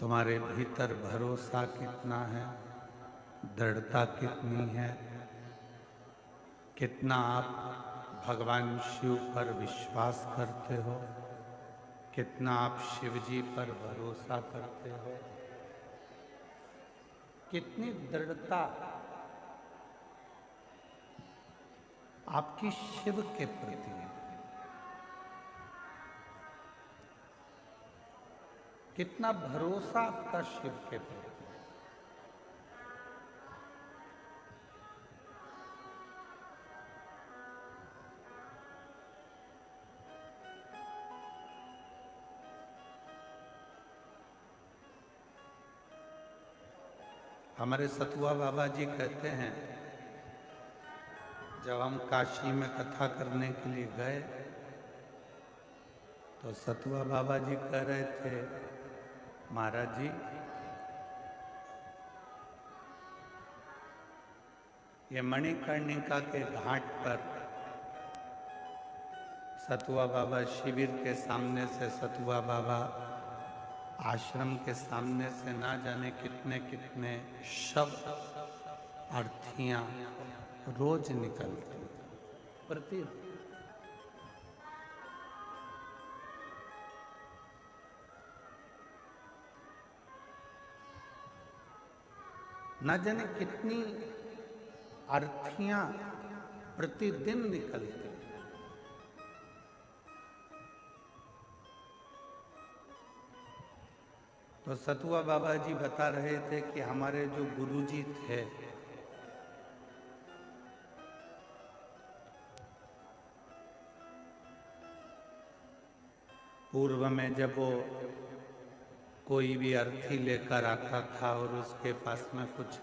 तुम्हारे भीतर भरोसा कितना है, दृढ़ता कितनी है, कितना आप भगवान शिव पर विश्वास करते हो, कितना आप शिव जी पर भरोसा करते हो, कितनी दृढ़ता आपकी शिव के प्रति है, कितना भरोसा आपका शिव के प्रति। हमारे सतुआ बाबा जी कहते हैं, जब हम काशी में कथा करने के लिए गए तो सतुआ बाबा जी कह रहे थे, महाराज जी ये मणिकर्णिका के घाट पर सतुआ बाबा शिविर के सामने से, सतुआ बाबा आश्रम के सामने से ना जाने कितने कितने शव अर्थियां रोज निकलती प्रति। ना जाने कितनी अर्थियां प्रतिदिन निकलती। तो सतुआ बाबा जी बता रहे थे कि हमारे जो गुरुजी थे पूर्व में जब वो कोई भी अर्थी लेकर आता था और उसके पास में कुछ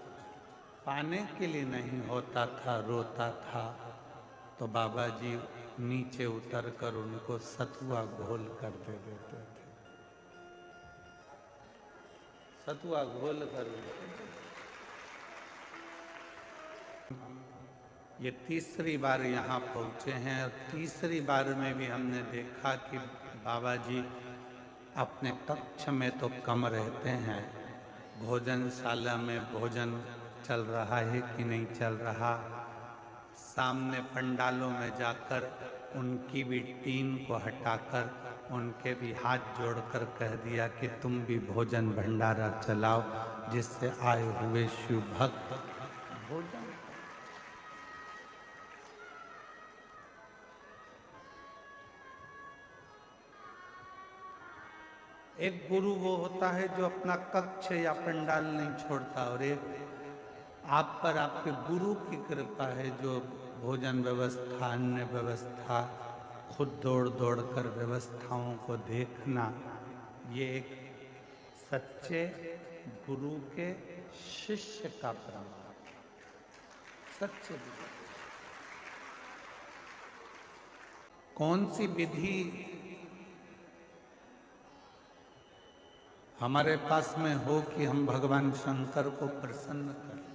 पाने के लिए नहीं होता था, रोता था, तो बाबा जी नीचे उतरकर उनको सतुआ घोल कर दे देते थे। सतुआ घोल कर। ये तीसरी बार यहाँ पहुँचे हैं और तीसरी बार में भी हमने देखा कि बाबा जी अपने कक्ष में तो कम रहते हैं, भोजनशाला में भोजन चल रहा है कि नहीं चल रहा, सामने पंडालों में जाकर उनकी भी टीम को हटाकर उनके भी हाथ जोड़कर कह दिया कि तुम भी भोजन भंडारा चलाओ, जिससे आए हुए शिव भक्त भोजन। एक गुरु वो होता है जो अपना कक्ष या पंडाल नहीं छोड़ता, और एक आप पर आपके गुरु की कृपा है जो भोजन व्यवस्था, अन्य व्यवस्था, खुद दौड़ दौड़ कर व्यवस्थाओं को देखना, ये एक सच्चे गुरु के शिष्य का प्रमाण। सच्चे गुरु कौन सी विधि हमारे पास में हो कि हम भगवान शंकर को प्रसन्न करें,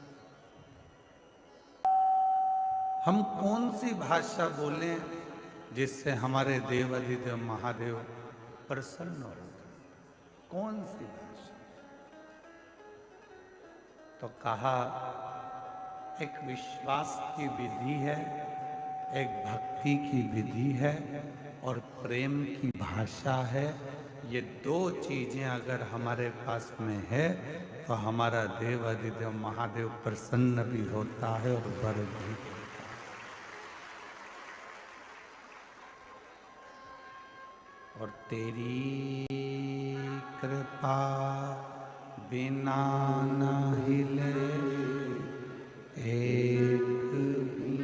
हम कौन सी भाषा बोलें जिससे हमारे देव अधिदेव महादेव प्रसन्न हो, कौन सी भाषा? तो कहा एक विश्वास की विधि है, एक भक्ति की विधि है और प्रेम की भाषा है। ये दो चीजें अगर हमारे पास में है तो हमारा देव अधिदेव महादेव प्रसन्न भी होता है और वर भी देता है। और तेरी कृपा बिना न हिले एक भी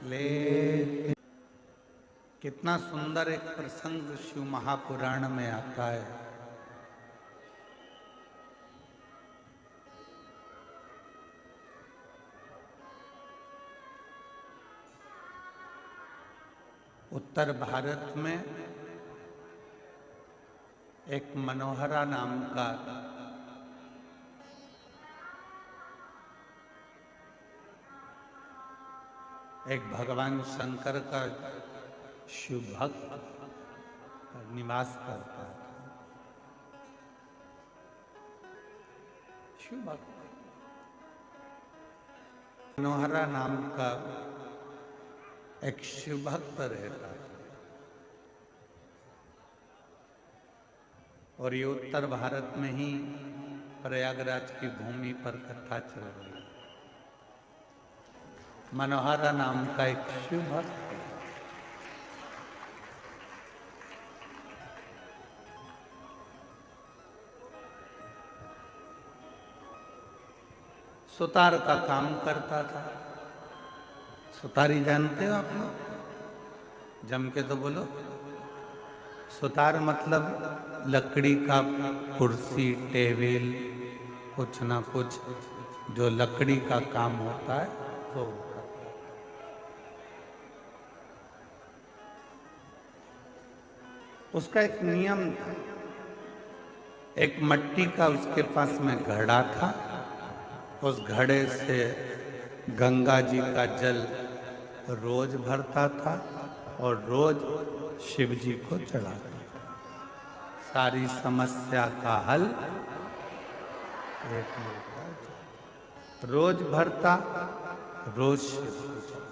ले। कितना सुंदर एक प्रसंग शिव महापुराण में आता है। उत्तर भारत में एक मनोहरा नाम का एक भगवान शंकर का शिव भक्त निवास करता था। शिव भक्त मनोहरा नाम का एक शिव भक्त रहता था और ये उत्तर भारत में ही प्रयागराज की भूमि पर कथा चल रही है। मनोहरा नाम का एक शिव भक्त सुतार का काम करता था। सुतारी जानते हो आप लोग? जम के तो बोलो। सुतार मतलब लकड़ी का कुर्सी टेबल कुछ ना कुछ जो लकड़ी का काम होता है वो उसका एक नियम था। एक मट्टी का उसके पास में घड़ा था। उस घड़े से गंगा जी का जल रोज भरता था और रोज शिव जी को चढ़ाता था। सारी समस्या का हल एक मिलता, रोज भरता, रोज शिव को चढ़ाता,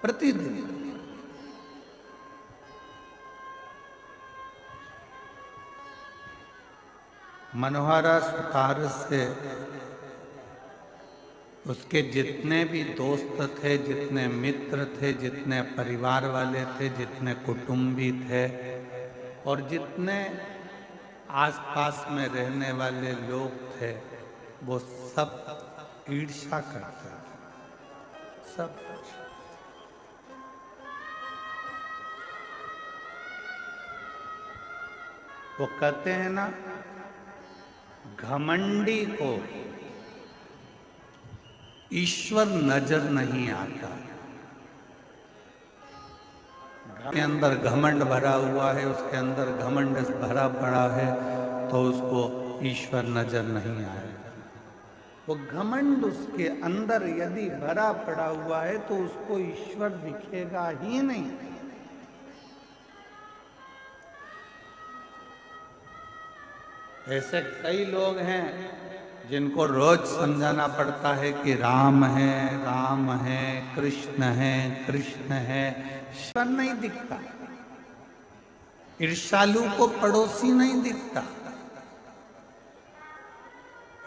प्रतिदिन। मनोहरा सुतार से उसके जितने भी दोस्त थे, जितने मित्र थे, जितने परिवार वाले थे, जितने कुटुंबी थे और जितने आसपास में रहने वाले लोग थे, वो सब ईर्ष्या करते थे। सब वो कहते हैं ना, घमंडी को ईश्वर नजर नहीं आता। के अंदर घमंड भरा हुआ है, उसके अंदर घमंड भरा पड़ा है, तो उसको ईश्वर नजर नहीं आए। वो घमंड उसके अंदर यदि भरा पड़ा हुआ है तो उसको ईश्वर दिखेगा ही नहीं। ऐसे कई लोग हैं जिनको रोज समझाना पड़ता है कि राम है, कृष्ण है, कृष्ण है, ईश्वर नहीं दिखता। ईर्ष्यालु को पड़ोसी नहीं दिखता।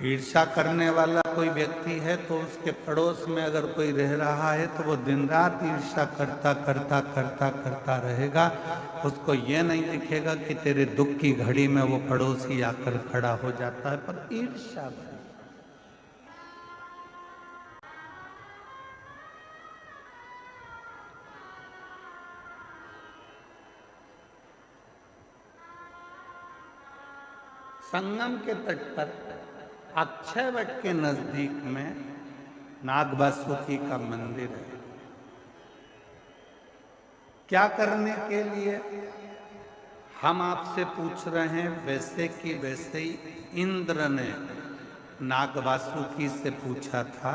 ईर्ष्या करने वाला कोई व्यक्ति है तो उसके पड़ोस में अगर कोई रह रहा है तो वो दिन रात ईर्ष्या करता करता करता करता रहेगा। उसको ये नहीं दिखेगा कि तेरे दुख की घड़ी में वो पड़ोसी आकर खड़ा हो जाता है, पर ईर्ष्या संगम के तट पर अक्षयवट के नजदीक में नागवासुकी का मंदिर है। क्या करने के लिए हम आपसे पूछ रहे हैं? वैसे कि वैसे ही इंद्र ने नागवासुकी से पूछा था,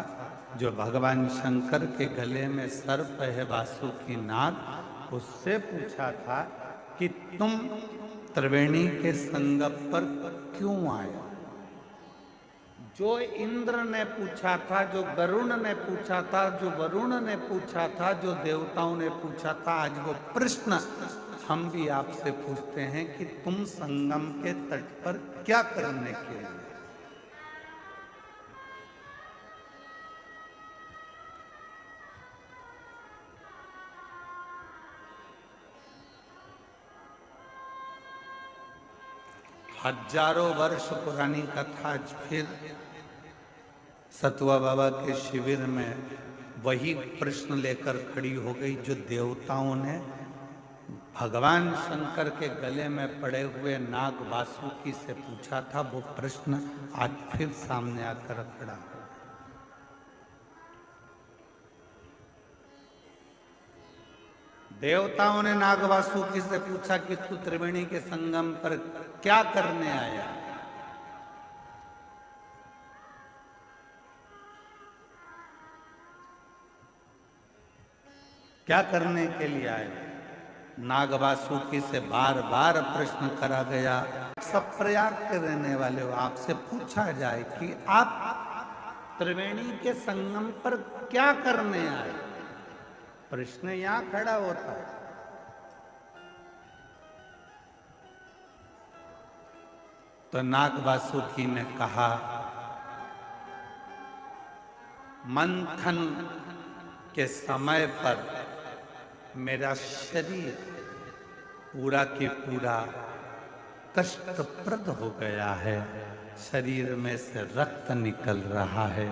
जो भगवान शंकर के गले में सर्प है वासुकी नाग, उससे पूछा था कि तुम त्रिवेणी के संगम पर क्यों आए? जो इंद्र ने पूछा था, जो गरुण ने पूछा था, जो वरुण ने पूछा था, जो देवताओं ने पूछा था, आज वो प्रश्न हम भी आपसे पूछते हैं कि तुम संगम के तट पर क्या करने के लिए? हजारों वर्ष पुरानी कथा आज फिर सतुआ बाबा के शिविर में वही प्रश्न लेकर खड़ी हो गई, जो देवताओं ने भगवान शंकर के गले में पड़े हुए नाग वासुकी से पूछा था। वो प्रश्न आज फिर सामने आकर खड़ा हो। देवताओं ने नाग वासुकी से पूछा कि तू त्रिवेणी के संगम पर क्या करने आया? क्या करने के लिए आए? नाग वासुकी से बार बार प्रश्न करा गया। सब प्रयाग के रहने वाले हो, आपसे पूछा जाए कि आप त्रिवेणी के संगम पर क्या करने आए, प्रश्न यहां खड़ा होता है। तो नाग वासुकी ने कहा, मंथन के समय पर मेरा शरीर पूरा की पूरा कष्टप्रद हो गया है, शरीर में से रक्त निकल रहा है,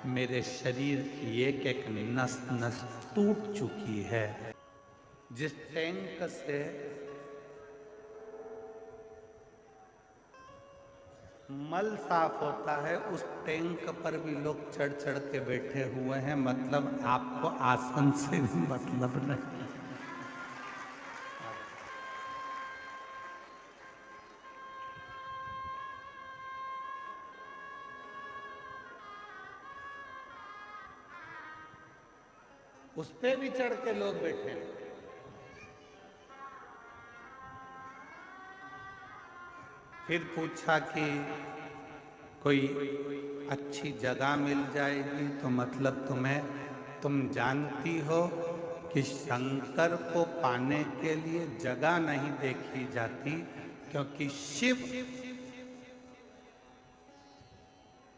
मेरे शरीर की एक एक नस नस टूट चुकी है। जिस टैंक से मल साफ होता है उस टैंक पर भी लोग चढ़ चढ़ के बैठे हुए हैं, मतलब आपको आसन से भी मतलब नहीं। उस पे भी चढ़ के लोग बैठे हैं। फिर पूछा कि कोई अच्छी जगह मिल जाएगी तो मतलब तुम जानती हो कि शंकर को पाने के लिए जगह नहीं देखी जाती, क्योंकि शिव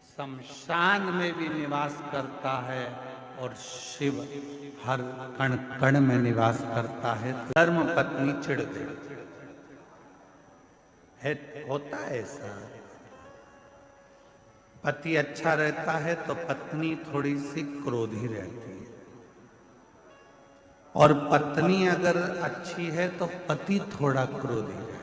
शमशान में भी निवास करता है और शिव हर कण कण में निवास करता है। धर्म पत्नी चिढ़ गई है, होता है ऐसा। पति अच्छा रहता है तो पत्नी थोड़ी सी क्रोधी रहती है, और पत्नी अगर अच्छी है तो पति थोड़ा क्रोधी रहता है।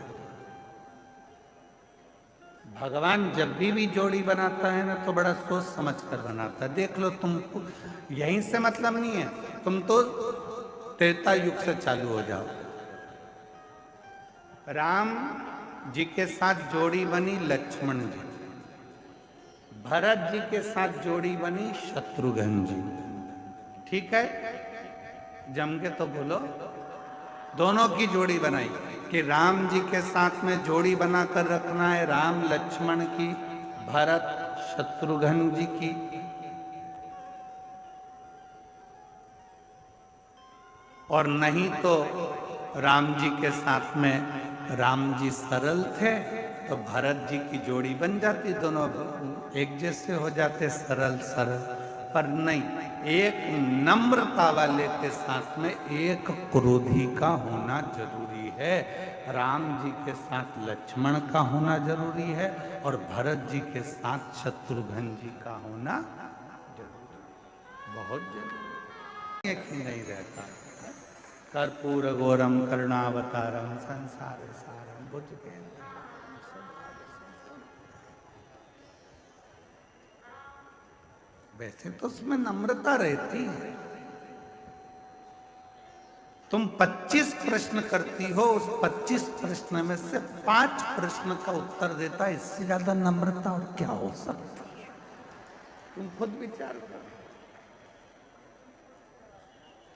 भगवान जब भी जोड़ी बनाता है ना तो बड़ा सोच समझ कर बनाता है। देख लो, तुमको यहीं से मतलब नहीं है, तुम तो त्रेता युग से चालू हो जाओ। राम जी के साथ जोड़ी बनी लक्ष्मण जी, भरत जी के साथ जोड़ी बनी शत्रुघ्न जी, ठीक है, जम के तो बोलो। दोनों की जोड़ी बनाई कि राम जी के साथ में जोड़ी बनाकर रखना है, राम लक्ष्मण की, भरत शत्रुघ्न जी की। और नहीं तो राम जी के साथ में राम जी सरल थे तो भरत जी की जोड़ी बन जाती, दोनों एक जैसे हो जाते, सरल सरल। पर नहीं, एक नम्रता वाले के साथ में एक क्रोधी का होना जरूरी है। राम जी के साथ लक्ष्मण का होना जरूरी है और भरत जी के साथ शत्रुघ्न जी का होना जरूरी, बहुत जरूरी। एक ही नहीं रहता। कर्पूर गौरम करुणावतारम संसार सारम भुजगेन्द्र। वैसे तो उसमें नम्रता रहती है। तुम 25 प्रश्न करती हो, उस 25 प्रश्न में से 5 प्रश्न का उत्तर देता है, इससे ज्यादा नम्रता और क्या हो सकती है? तुम खुद विचार करो।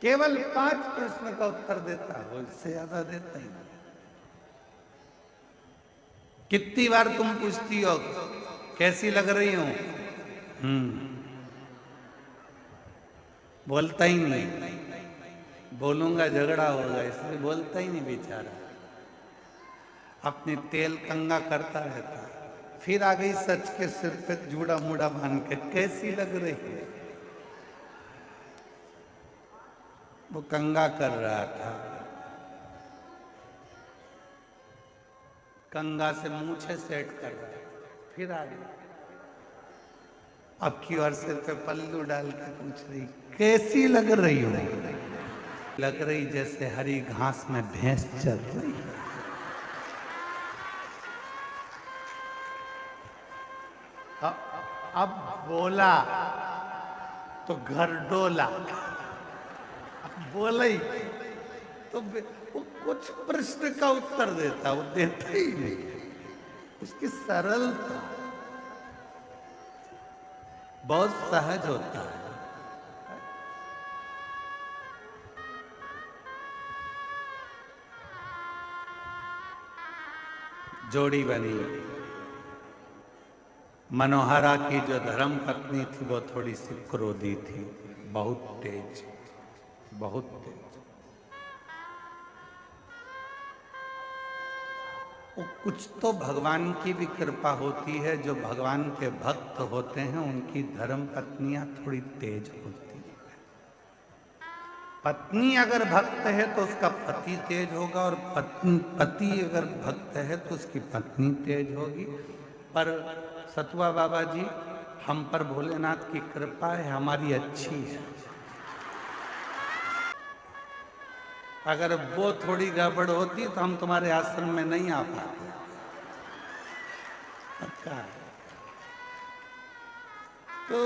केवल 5 प्रश्न का उत्तर देता है, इससे ज्यादा देता ही नहीं। कितनी बार तुम पूछती हो कैसी लग रही हूं? बोलता ही नहीं, बोलूंगा झगड़ा होगा इसलिए बोलता ही नहीं बेचारा, अपनी तेल कंगा करता रहता। फिर आ गई सच के सिर पे जूड़ा मूड़ा बांध के, कैसी लग रही है? वो कंगा कर रहा था, कंगा से मूछे सेट कर रहा है। फिर आ गई, अब की और सिर पे पल्लू डाल के पूछ रही, कैसी लग रही हो? लग रही जैसे हरी घास में भैंस चल रही। अब बोला तो घर डोला, बोला ही तो वो कुछ प्रश्न का उत्तर देता, वो देता ही नहीं। उसकी सरलता बहुत सहज होता है। जोड़ी बनी। मनोहरा की जो धर्म पत्नी थी वो थोड़ी सी क्रोधी थी, बहुत तेज, बहुत तेज। वो कुछ तो भगवान की भी कृपा होती है, जो भगवान के भक्त होते हैं उनकी धर्म पत्नियां थोड़ी तेज होती हैं। पत्नी अगर भक्त है तो उसका पति तेज होगा, और पति अगर भक्त है तो उसकी पत्नी तेज होगी। पर सतुआ बाबा जी, हम पर भोलेनाथ की कृपा है, हमारी अच्छी है। अगर वो थोड़ी गड़बड़ होती तो हम तुम्हारे आश्रम में नहीं आ पाते। पक्का है। तो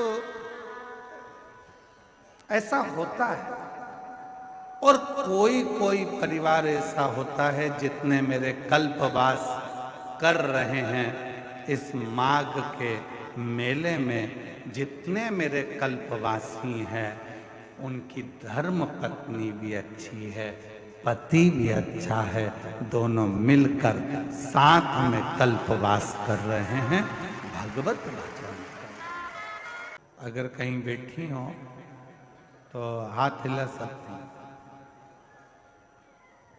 ऐसा होता है। और कोई कोई परिवार ऐसा होता है, जितने मेरे कल्पवास कर रहे हैं इस माघ के मेले में, जितने मेरे कल्पवासी हैं उनकी धर्म पत्नी भी अच्छी है, पति भी अच्छा है, दोनों मिलकर साथ में कल्पवास कर रहे हैं भगवत भजन। अगर कहीं बैठी हो तो हाथ हिला सकती हैं,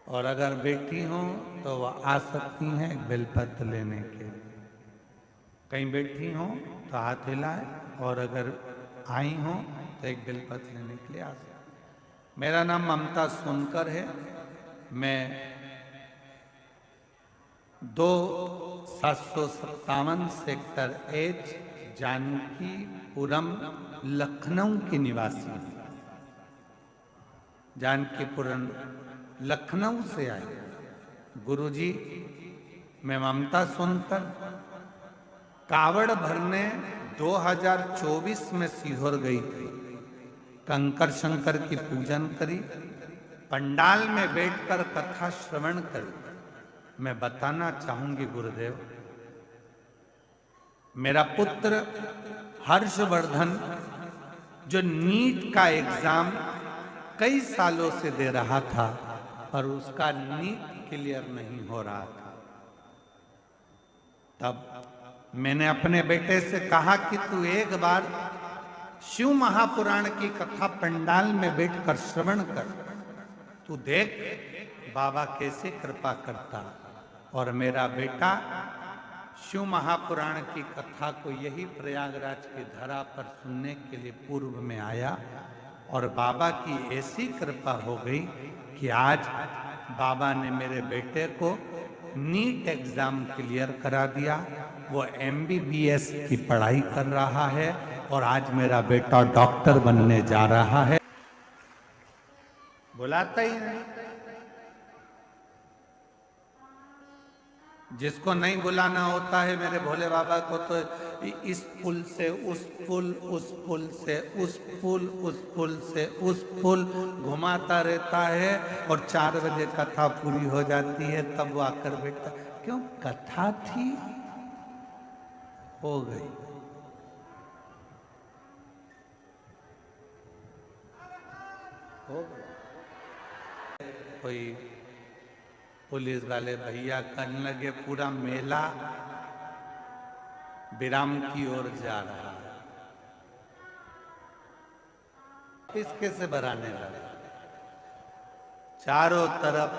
और अगर बैठी हो तो वह आ सकती हैं बेलपत्र लेने के लिए। कहीं बैठी हो तो हाथ हिलाए, और अगर आई हो तो एक बेलपत्र लेने के लिए आ सकती। मेरा नाम ममता सोनकर है। मैं 2757 सेक्टर एच, जानकीपुरम, लखनऊ की निवासी हूँ। जानकीपुरम लखनऊ से आए। गुरुजी, मैं ममता सोनकर कावड़ भरने 2024 में सीहोर गई थी। कंकर शंकर की पूजन करी, पंडाल में बैठकर कथा श्रवण करी। मैं बताना चाहूंगी गुरुदेव, मेरा पुत्र हर्षवर्धन जो नीट का एग्जाम कई सालों से दे रहा था, पर उसका नीट क्लियर नहीं हो रहा था। तब मैंने अपने बेटे से कहा कि तू एक बार शिव महापुराण की कथा पंडाल में बैठकर श्रवण कर, तू देख बाबा कैसे कृपा करता। और मेरा बेटा शिव महापुराण की कथा को यही प्रयागराज की धरा पर सुनने के लिए पूर्व में आया, और बाबा की ऐसी कृपा हो गई कि आज बाबा ने मेरे बेटे को नीट एग्जाम क्लियर करा दिया। वो MBBS की पढ़ाई कर रहा है, और आज मेरा बेटा डॉक्टर बनने जा रहा है। बुलाता ही नहीं। जिसको नहीं बुलाना होता है मेरे भोले बाबा को, तो इस पुल से उस पुल, उस पुल से उस पुल, उस पुल से उस पुल घुमाता रहता है, और 4 बजे कथा पूरी हो जाती है तब वो आकर बैठता। क्यों? कथा थी, हो गई। हो गई। कोई पुलिस वाले भैया कहने लगे पूरा मेला विराम की ओर जा रहा है, किसके से भराने लगा। चारों तरफ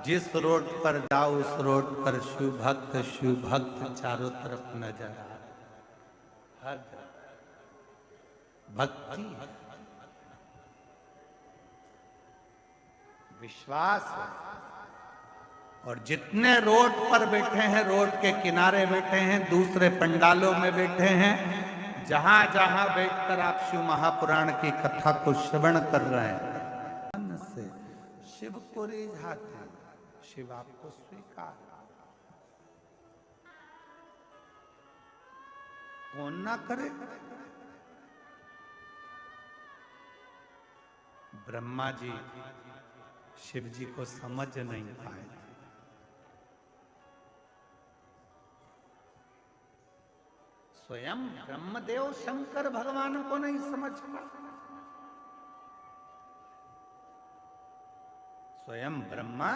जिस रोड पर जाओ उस रोड पर शिव भक्त चारों तरफ नजर आ रहे, हर तरफ भक्ति, विश्वास है। और जितने रोड पर बैठे हैं, रोड के किनारे बैठे हैं, दूसरे पंडालों में बैठे हैं, जहां जहां बैठकर आप शिव महापुराण की कथा को श्रवण कर रहे हैं, मन से शिव को रिझाते हैं, शिव आपको स्वीकार। कौन ना करे। ब्रह्मा जी शिव जी को समझ नहीं पाए। स्वयं ब्रह्मदेव शंकर भगवान को नहीं समझ पाए। स्वयं ब्रह्मा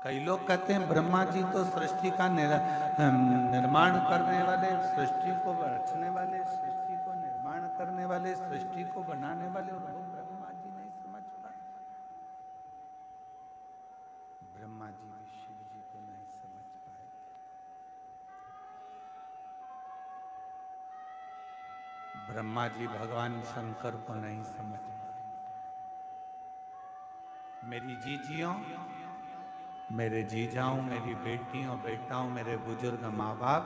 कई लोग कहते हैं ब्रह्मा जी तो सृष्टि का निर्माण करने वाले, सृष्टि को रचने वाले, सृष्टि को निर्माण करने वाले, सृष्टि को बनाने वाले, और वो ब्रह्मा जी नहीं समझ पाए। ब्रह्मा जी भी शिव जी को नहीं समझ पाए। ब्रह्मा जी भगवान शंकर को नहीं समझ पाए। मेरी जीजियों, मेरे जीजाओं, मेरी बेटियों बेटाओं, मेरे बुजुर्ग माँ बाप,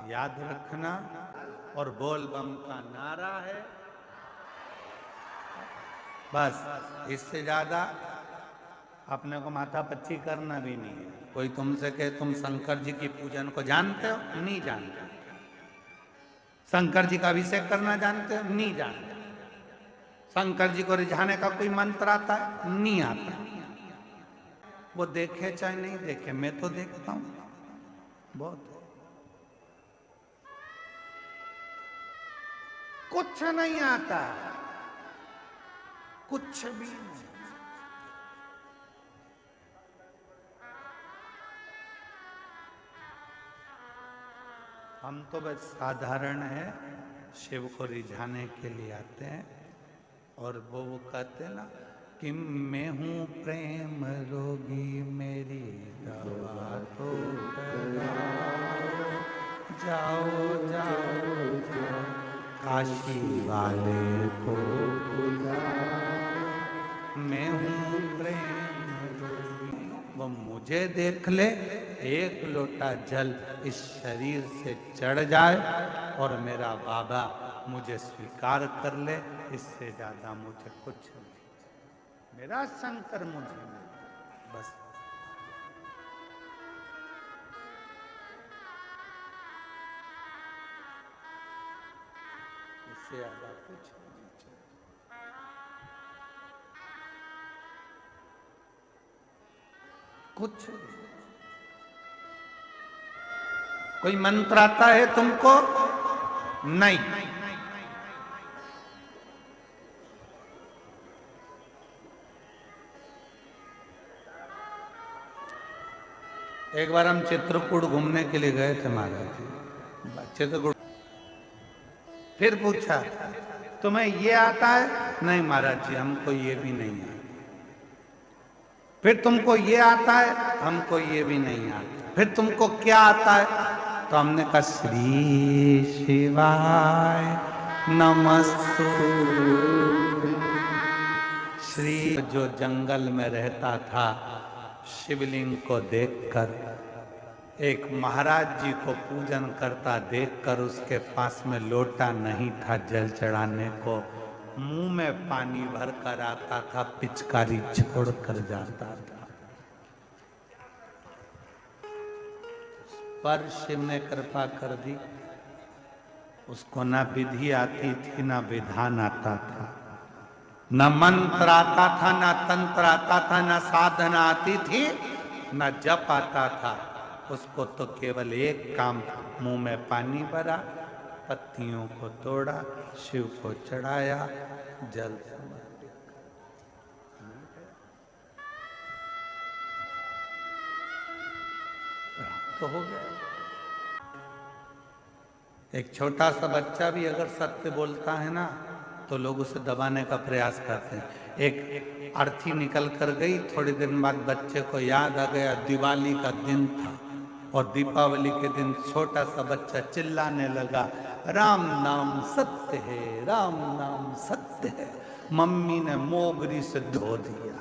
याद रखना, और बोल बम का नारा है बस। इससे ज्यादा अपने को माथा पच्ची करना भी नहीं है। कोई तुमसे कहे तुम शंकर जी की पूजन को जानते हो? नहीं जानते। शंकर जी का अभिषेक करना जानते हो? नहीं जानते। शंकर जी को रिझाने का कोई मंत्र आता है? नहीं आता। वो देखे चाहे नहीं देखे, मैं तो देखता हूं बहुत। कुछ नहीं आता, कुछ भी नहीं। हम तो बस साधारण है, शिव को रिझाने के लिए आते हैं। और वो कहते हैं ना कि मैं हूं प्रेम रोगी, मेरी दवा तो जाओ जाओ जाओ, काशी वाले को मैं हूं प्रेम रोगी। वो मुझे देख ले, एक लोटा जल इस शरीर से चढ़ जाए और मेरा बाबा मुझे स्वीकार कर ले, इससे ज्यादा मुझे कुछ नहीं। मेरा शंकर मुझे नहीं, बस। इससे ज्यादा कुछ नहीं चाहिए। कुछ कोई मंत्र आता है तुमको? नहीं। एक बार हम चित्रकूट घूमने के लिए गए थे महाराज जी, चित्रकूट। फिर पूछा तुम्हें ये आता है? नहीं महाराज जी, हमको ये भी नहीं आता। फिर तुमको ये आता है? हमको ये भी नहीं आता। फिर तुमको क्या आता है? तो हमने कहा श्री शिवाय नमस्तु। श्री जो जंगल में रहता था, शिवलिंग को देखकर, एक महाराज जी को पूजन करता देखकर, उसके पास में लोटा नहीं था जल चढ़ाने को, मुंह में पानी भर कर आता था, पिचकारी छोड़ कर जाता था। पर शिव ने कृपा कर दी, उसको ना विधि आती थी, ना विधान आता था, न मंत्र आता था, ना तंत्र आता था, ना साधना आती थी, ना जप आता था। उसको तो केवल एक काम, मुंह में पानी भरा, पत्तियों को तोड़ा, शिव को चढ़ाया, जल तो हो गया। एक छोटा सा बच्चा भी अगर सत्य बोलता है ना, तो लोग उसे दबाने का प्रयास करते हैं। एक अर्थी निकल कर गई, थोड़ी दिन बाद बच्चे को याद आ गया दिवाली का दिन था, और दीपावली के दिन छोटा सा बच्चा चिल्लाने लगा, राम नाम सत्य है, राम नाम सत्य है। मम्मी ने मोगरी से धो दिया,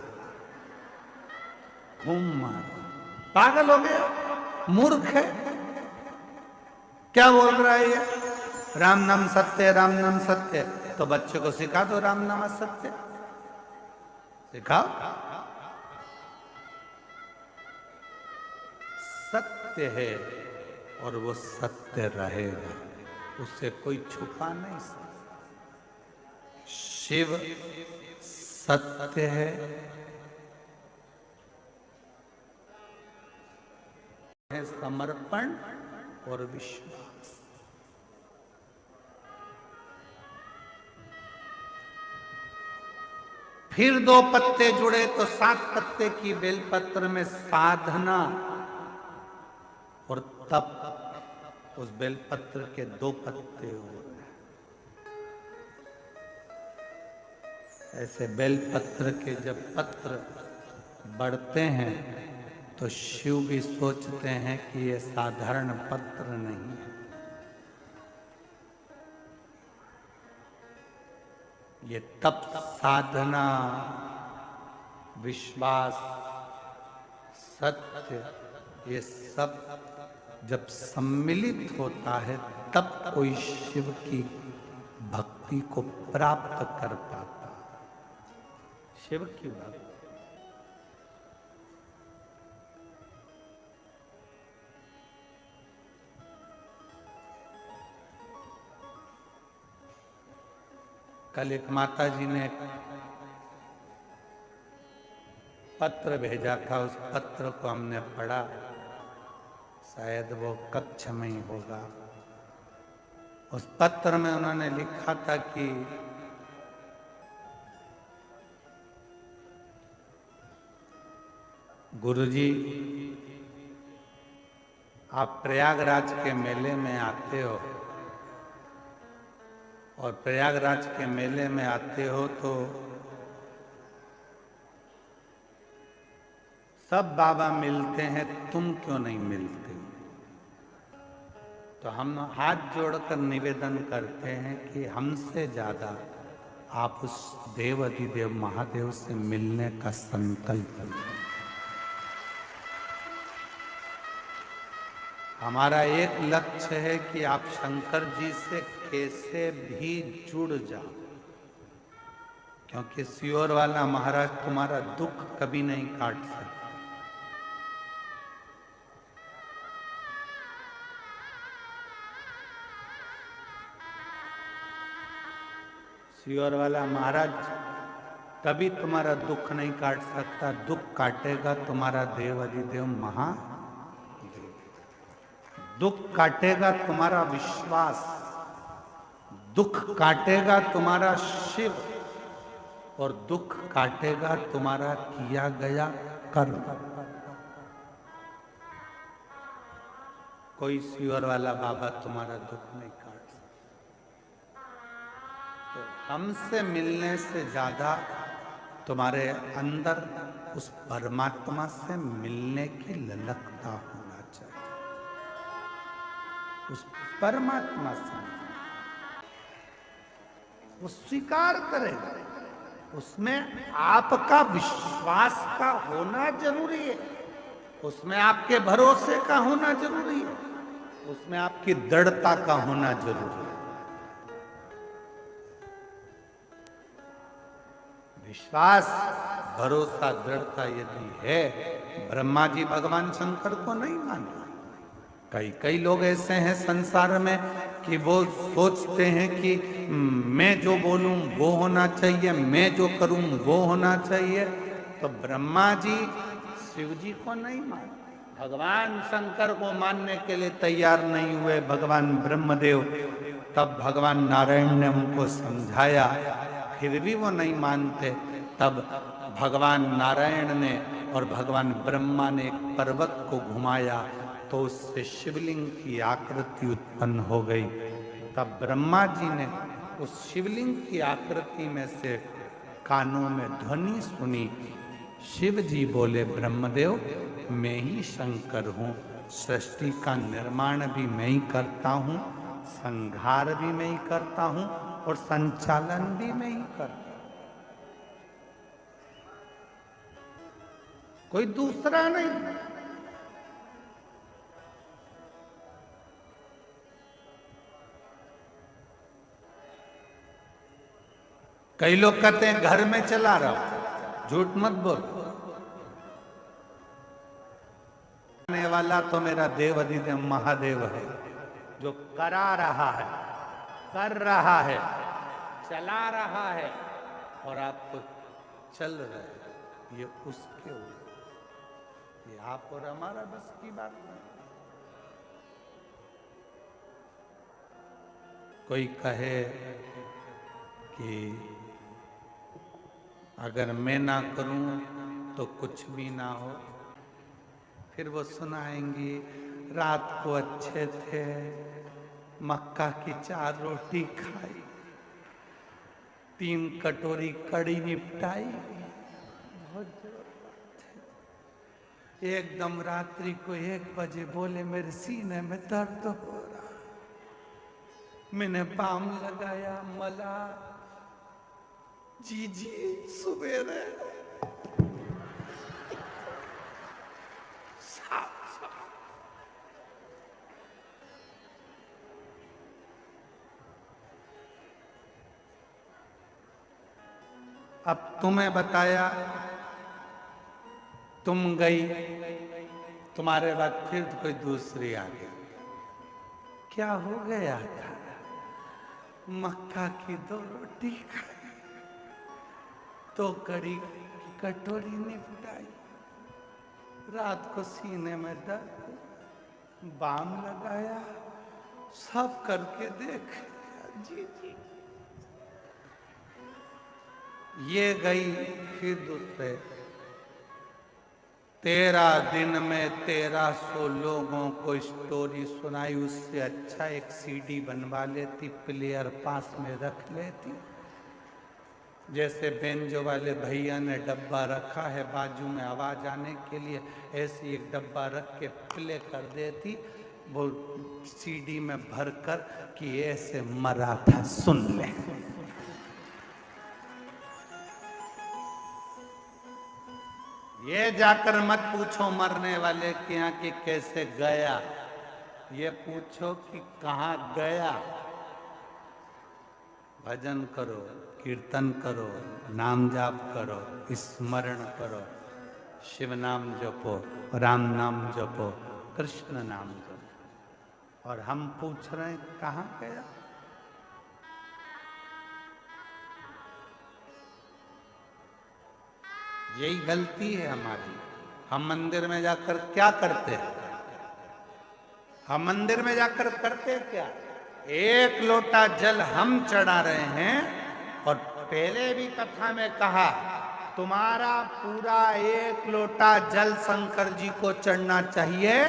घूम मारा। पागल हो गया, मूर्ख है, क्या बोल रहा है ये? राम नाम सत्य, राम नाम सत्य। तो बच्चे को सिखा दो राम नाम सत्य, सिखाओ। सत्य है और वो सत्य रहेगा, उससे कोई छुपा नहीं सकता। शिव सत्य है समर्पण और विश्वास। फिर 2 पत्ते जुड़े तो 7 पत्ते की बेलपत्र में साधना, और तब उस बेलपत्र के 2 पत्ते हो रहे। ऐसे बेलपत्र के जब पत्र बढ़ते हैं तो शिव भी सोचते हैं कि ये साधारण पत्र नहीं है, ये तप, साधना, विश्वास, सत्य, ये सब जब सम्मिलित होता है तब कोई शिव की भक्ति को प्राप्त कर पाता। शिव की भक्ति कल एक माता जी ने पत्र भेजा था, उस पत्र को हमने पढ़ा, शायद वो कक्ष में ही होगा। उस पत्र में उन्होंने लिखा था कि गुरुजी, आप प्रयागराज के मेले में आते हो, और प्रयागराज के मेले में आते हो तो सब बाबा मिलते हैं, तुम क्यों नहीं मिलते? तो हम हाथ जोड़कर निवेदन करते हैं कि हमसे ज्यादा आप उस देव अधिदेव महादेव से मिलने का संकल्प लें। हमारा एक लक्ष्य है कि आप शंकर जी से कैसे भी जुड़ जाओ, क्योंकि सियोर वाला महाराज तुम्हारा दुख कभी नहीं काट सकता। सियोर वाला महाराज कभी तुम्हारा दुख नहीं काट सकता, दुख काटेगा तुम्हारा देव अधिदेव महादेव, दुख काटेगा तुम्हारा विश्वास, दुख काटेगा तुम्हारा शिव, और दुख काटेगा तुम्हारा किया गया कर्म। कोई सियोर वाला बाबा तुम्हारा दुख नहीं काट सकता। तो हमसे मिलने से ज्यादा तुम्हारे अंदर उस परमात्मा से मिलने की ललकता होना चाहिए। उस परमात्मा से वो स्वीकार करेगा, उसमें आपका विश्वास का होना जरूरी है, उसमें आपके भरोसे का होना जरूरी है, उसमें आपकी दृढ़ता का होना जरूरी है। विश्वास, भरोसा, दृढ़ता यदि है, ब्रह्मा जी भगवान शंकर को नहीं मानते। कई लोग ऐसे हैं संसार में कि वो सोचते हैं कि मैं जो बोलूं वो होना चाहिए, मैं जो करूं वो होना चाहिए। तो ब्रह्मा जी शिव जी को नहीं मानते, भगवान शंकर को मानने के लिए तैयार नहीं हुए, भगवान ब्रह्मदेव। तब भगवान नारायण ने उनको समझाया, फिर भी वो नहीं मानते। तब भगवान नारायण ने और भगवान ब्रह्मा ने एक पर्वत को घुमाया तो उससे शिवलिंग की आकृति उत्पन्न हो गई। तब ब्रह्मा जी ने उस शिवलिंग की आकृति में से कानों में ध्वनि सुनी। शिव जी बोले, ब्रह्मदेव मैं ही शंकर हूँ, सृष्टि का निर्माण भी मैं ही करता हूँ, संहार भी मैं ही करता हूँ और संचालन भी मैं ही करता हूँ, कोई दूसरा नहीं। कई लोग कहते हैं घर में चला रहा, झूठ मत बोल। करने वाला तो मेरा देव अधिदेव महादेव है, जो करा रहा है, कर रहा है, चला रहा है और आप चल रहे हैं, ये उसके ऊपर, ये आप और हमारा बस की बात नहीं। कोई कहे कि अगर मैं ना करूं तो कुछ भी ना हो। फिर वो सुनाएंगी, रात को अच्छे थे, मक्का की 4 रोटी खाई, 3 कटोरी कड़ी निपटाई। बहुत जोर बात है। एकदम रात्रि को 1 बजे बोले, मेरे सीने में दर्द हो रहा। मैंने बाम लगाया, मला। जी सवेरे अब तुम्हें बताया, तुम गई, तुम्हारे बाद फिर कोई दूसरी आ गई। क्या हो गया था? मक्का की 2 रोटी खाई, 2 कड़ी की कटोरी निपटाई, रात को सीने में दर्द, बाम लगाया, सब करके देख लिया। जी ये गई, फिर दूसरे 13 दिन में 1300 लोगों को स्टोरी सुनाई। उससे अच्छा एक सीडी बनवा लेती, प्लेयर पास में रख लेती। जैसे बेंजो वाले भैया ने डब्बा रखा है बाजू में आवाज आने के लिए, ऐसे एक डब्बा रख के प्ले कर देती, वो सीडी में भरकर कि ऐसे मरा था, सुन ले। ये जाकर मत पूछो मरने वाले के यहाँ कि कैसे गया, ये पूछो कि कहाँ गया। भजन करो, कीर्तन करो, नाम जाप करो, स्मरण करो, शिव नाम जपो, राम नाम जपो, कृष्ण नाम जपो। और हम पूछ रहे हैं कहाँ गया। यही गलती है हमारी। हम मंदिर में जाकर क्या करते हैं? हम मंदिर में जाकर करते क्या? 1 लोटा जल हम चढ़ा रहे हैं। और पहले भी कथा में कहा, तुम्हारा पूरा 1 लोटा जल शंकर जी को चढ़ना चाहिए,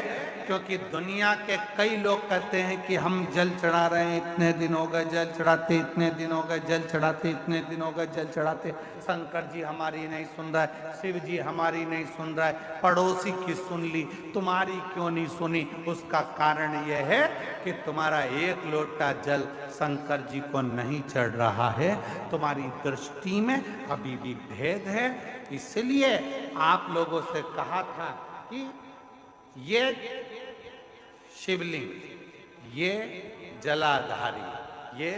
क्योंकि दुनिया के कई लोग कहते हैं कि हम जल चढ़ा रहे हैं, इतने दिन हो गए जल चढ़ाते, इतने दिन हो गए जल चढ़ाते, इतने दिन हो गए जल चढ़ाते। शंकर जी हमारी नहीं सुन रहा है, शिव जी हमारी नहीं सुन रहा है, पड़ोसी की सुन ली, तुम्हारी क्यों नहीं सुनी? उसका कारण यह है कि तुम्हारा 1 लोटा जल शंकर जी को नहीं चढ़ रहा है, तुम्हारी दृष्टि में अभी भी भेद है। इसलिए आप लोगों से कहा था कि ये शिवलिंग, ये जलाधारी, ये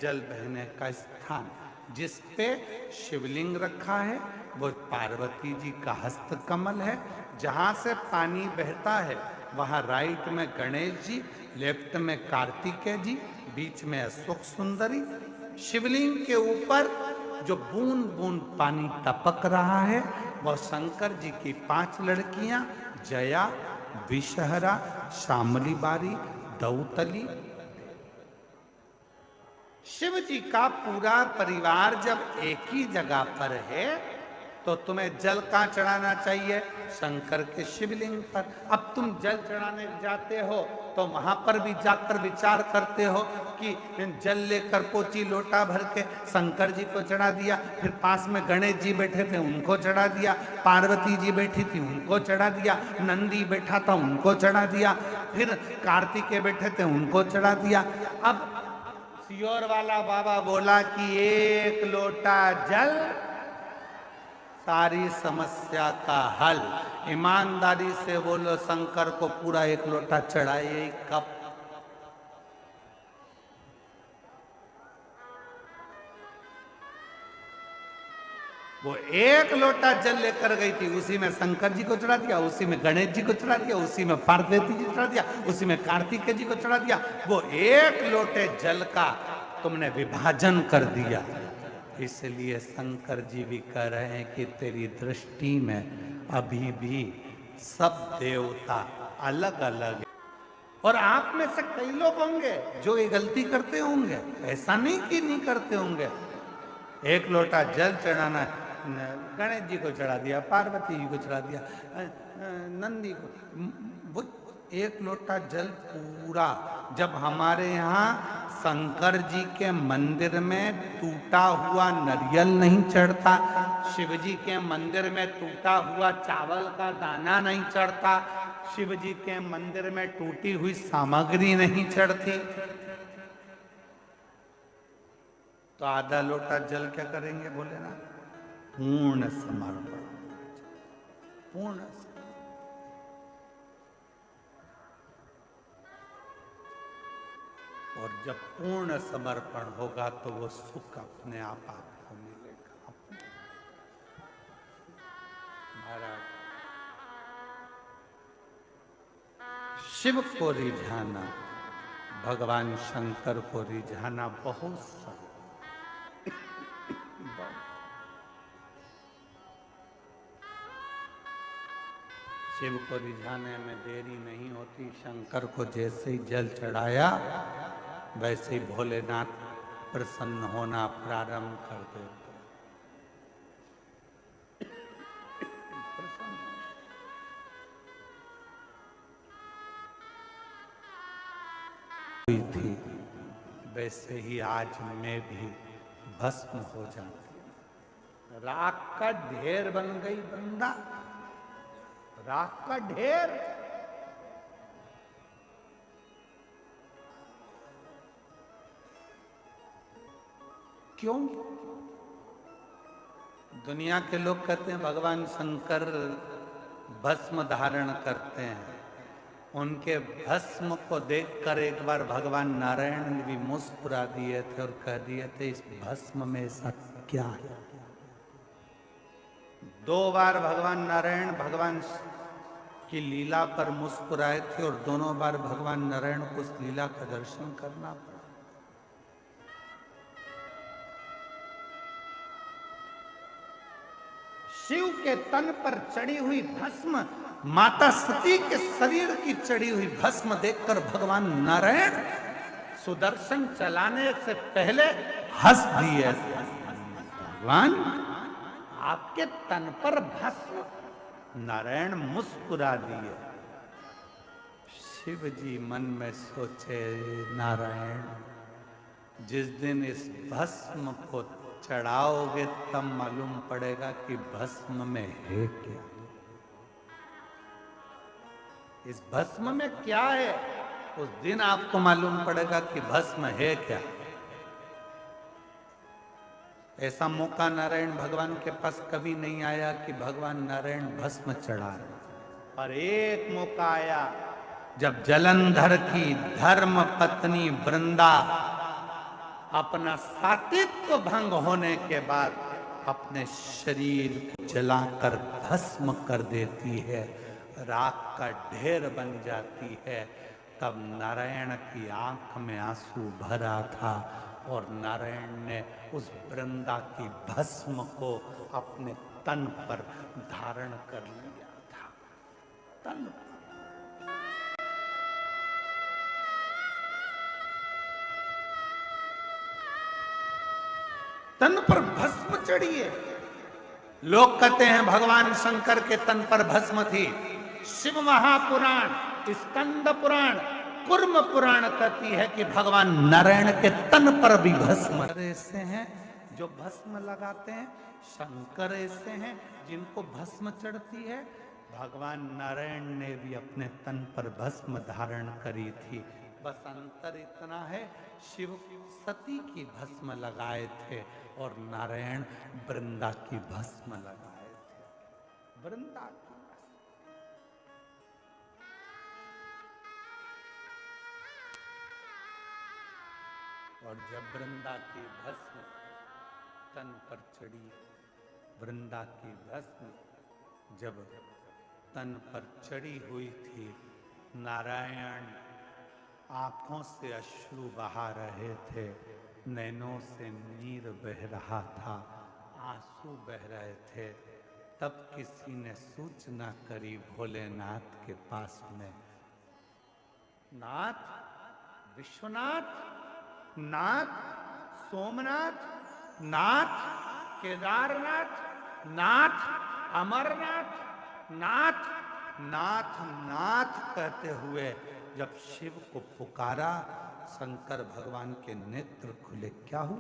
जल बहने का स्थान, जिस पे शिवलिंग रखा है वो पार्वती जी का हस्त कमल है। जहाँ से पानी बहता है वहाँ राइट में गणेश जी, लेफ्ट में कार्तिकेय जी, बीच में अशोक सुंदरी। शिवलिंग के ऊपर जो बूंद बूंद पानी टपक रहा है वह शंकर जी की 5 लड़कियां, जया, विषहरा, शामली बारी, दौतली। शिव जी का पूरा परिवार जब एक ही जगह पर है तो तुम्हें जल कहाँ चढ़ाना चाहिए? शंकर के शिवलिंग पर। अब तुम जल चढ़ाने जाते हो तो वहां पर भी जाकर विचार करते हो कि जल लेकर पोची लोटा भर के शंकर जी को चढ़ा दिया, फिर पास में गणेश जी बैठे थे उनको चढ़ा दिया, पार्वती जी बैठी थी उनको चढ़ा दिया, नंदी बैठा था उनको चढ़ा दिया, फिर कार्तिकेय बैठे थे उनको चढ़ा दिया। अब सियोर वाला बाबा बोला कि 1 लोटा जल सारी समस्या का हल। ईमानदारी से बोलो, शंकर को पूरा 1 लोटा चढ़ाइए कब? वो 1 लोटा जल लेकर गई थी, उसी में शंकर जी को चढ़ा दिया, उसी में गणेश जी को चढ़ा दिया, उसी में पार्वती जी को चढ़ा दिया, उसी में कार्तिकेय जी को चढ़ा दिया। वो 1 लोटे जल का तुमने विभाजन कर दिया। इसलिए शंकर जी भी कह रहे हैं कि तेरी दृष्टि में अभी भी सब देवता अलग अलग है। और आप में से कई लोग होंगे जो ये गलती करते होंगे, ऐसा नहीं कि नहीं करते होंगे। 1 लोटा जल चढ़ाना है, गणेश जी को चढ़ा दिया, पार्वती जी को चढ़ा दिया, नंदी को, वो एक लोटा जल पूरा। जब हमारे यहाँ शंकर जी के मंदिर में टूटा हुआ नारियल नहीं चढ़ता, शिव जी के मंदिर में टूटा हुआ चावल का दाना नहीं चढ़ता, शिव जी के मंदिर में टूटी हुई सामग्री नहीं चढ़ती, तो आधा लोटा जल क्या करेंगे भोलेनाथ? पूर्ण समर्पण, पूर्ण समर्पण। और जब पूर्ण समर्पण होगा तो वो सुख अपने आप आपको मिलेगा। महाराज, शिव को रिझाना, भगवान शंकर को रिझाना बहुत सरल। शिव को रिझाने में देरी नहीं होती। शंकर को जैसे ही जल चढ़ाया वैसे ही भोलेनाथ प्रसन्न होना प्रारंभ कर देते। हुई थी वैसे ही आज मैं भी भस्म हो जाती। राख का ढेर बन गई बंदा, राख का ढेर। क्यों? दुनिया के लोग कहते हैं भगवान शंकर भस्म धारण करते हैं। उनके भस्म को देखकर एक बार भगवान नारायण ने भी मुस्कुरा दिए थे और कह दिए थे इस भस्म में ऐसा क्या है। 2 बार भगवान नारायण भगवान की लीला पर मुस्कुराए थे और दोनों बार भगवान नारायण को उस लीला का दर्शन करना पड़ा। शिव के तन पर चढ़ी हुई भस्म, माता सती के शरीर की चढ़ी हुई भस्म देखकर भगवान नारायण सुदर्शन चलाने से पहले हंस दिए। भगवान आपके तन पर भस्म, नारायण मुस्कुरा दिए। शिव जी मन में सोचे नारायण जिस दिन इस भस्म को चढ़ाओगे तब मालूम पड़ेगा कि भस्म में है क्या, इस भस्म में क्या है। उस दिन आपको मालूम पड़ेगा कि भस्म है क्या। ऐसा मौका नारायण भगवान के पास कभी नहीं आया कि भगवान नारायण भस्म चढ़ा, और एक मौका आया जब जलंधर की धर्म पत्नी वृंदा अपना सातित्व भंग होने के बाद अपने शरीर को जलाकर भस्म कर देती है, राख का ढेर बन जाती है। तब नारायण की आंख में आंसू भरा था और नारायण ने उस वृंदा की भस्म को अपने तन पर धारण कर लिया था। तन पर। तन पर भस्म चढ़ी है। लोग कहते हैं भगवान शंकर के तन पर भस्म थी। शिव महापुराण, स्कंद पुराण, कुर्म पुराण कहती है कि भगवान नारायण के तन पर भी भस्म। ऐसे हैं जो भस्म लगाते हैं, शंकर ऐसे हैं जिनको भस्म चढ़ती है। भगवान नारायण ने भी अपने तन पर भस्म धारण करी थी। बस अंतर इतना है, शिव सती की भस्म लगाए थे और नारायण वृंदा की भस्म लगाए थे। वृंदा की और जब वृंदा की भस्म तन पर चढ़ी, वृंदा की भस्म जब तन पर चढ़ी हुई थी, नारायण आंखों से अश्रु बहा रहे थे, नैनों से नीर बह रहा था, आंसू बह रहे थे। तब किसी ने सूचना करी भोलेनाथ के पास में, नाथ, विश्वनाथ, नाथ, सोमनाथ, नाथ, केदारनाथ, नाथ, अमरनाथ, नाथ, नाथ, नाथ कहते हुए जब शिव को पुकारा, शंकर भगवान के नेत्र खुले। क्या हुआ?